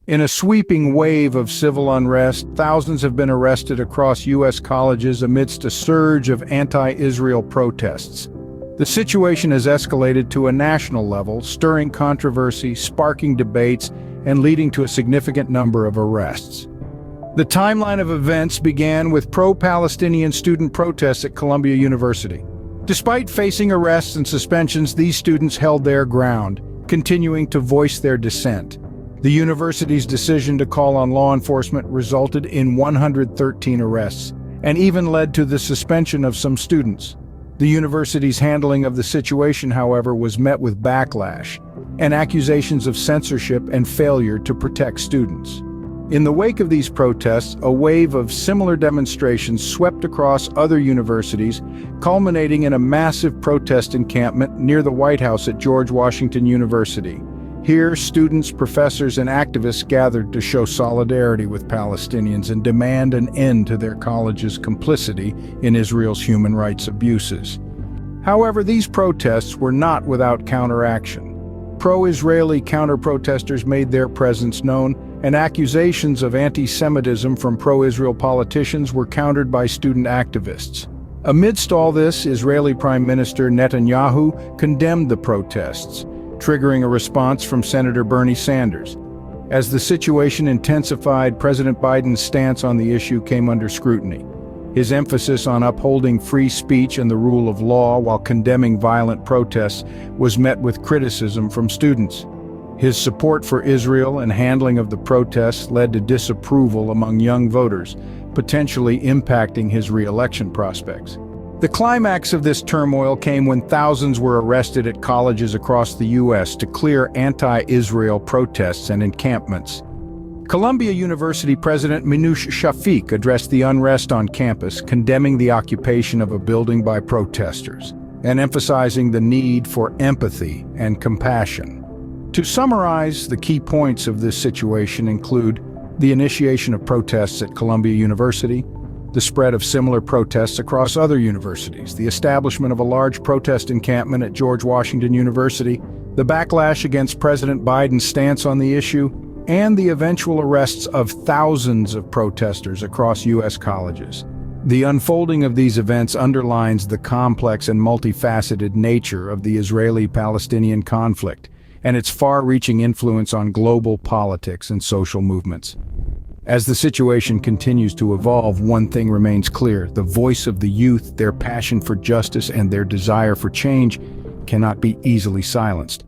In a sweeping wave of civil unrest, thousands have been arrested across U.S. colleges amidst a surge of anti-Israel protests. The situation has escalated to a national level, stirring controversy, sparking debates, and leading to a significant number of arrests. The timeline of events began with pro-Palestinian student protests at Columbia University. Despite facing arrests and suspensions, these students held their ground, continuing to voice their dissent. The university's decision to call on law enforcement resulted in 113 arrests, and even led to the suspension of some students. The university's handling of the situation, however, was met with backlash and accusations of censorship and failure to protect students. In the wake of these protests, a wave of similar demonstrations swept across other universities, culminating in a massive protest encampment near the White House at George Washington University. Here, students, professors, and activists gathered to show solidarity with Palestinians and demand an end to their college's complicity in Israel's human rights abuses. However, these protests were not without counteraction. Pro-Israeli counter-protesters made their presence known, and accusations of anti-Semitism from pro-Israel politicians were countered by student activists. Amidst all this, Israeli Prime Minister Netanyahu condemned the protests, triggering a response from Senator Bernie Sanders. As the situation intensified, President Biden's stance on the issue came under scrutiny. His emphasis on upholding free speech and the rule of law while condemning violent protests was met with criticism from students. His support for Israel and handling of the protests led to disapproval among young voters, potentially impacting his re-election prospects. The climax of this turmoil came when thousands were arrested at colleges across the U.S. to clear anti-Israel protests and encampments. Columbia University President Minouche Shafik addressed the unrest on campus, condemning the occupation of a building by protesters, and emphasizing the need for empathy and compassion. To summarize, the key points of this situation include the initiation of protests at Columbia University, the spread of similar protests across other universities, the establishment of a large protest encampment at George Washington University, the backlash against President Biden's stance on the issue, and the eventual arrests of thousands of protesters across U.S. colleges. The unfolding of these events underlines the complex and multifaceted nature of the Israeli-Palestinian conflict and its far-reaching influence on global politics and social movements. As the situation continues to evolve, one thing remains clear: the voice of the youth, their passion for justice, and their desire for change cannot be easily silenced.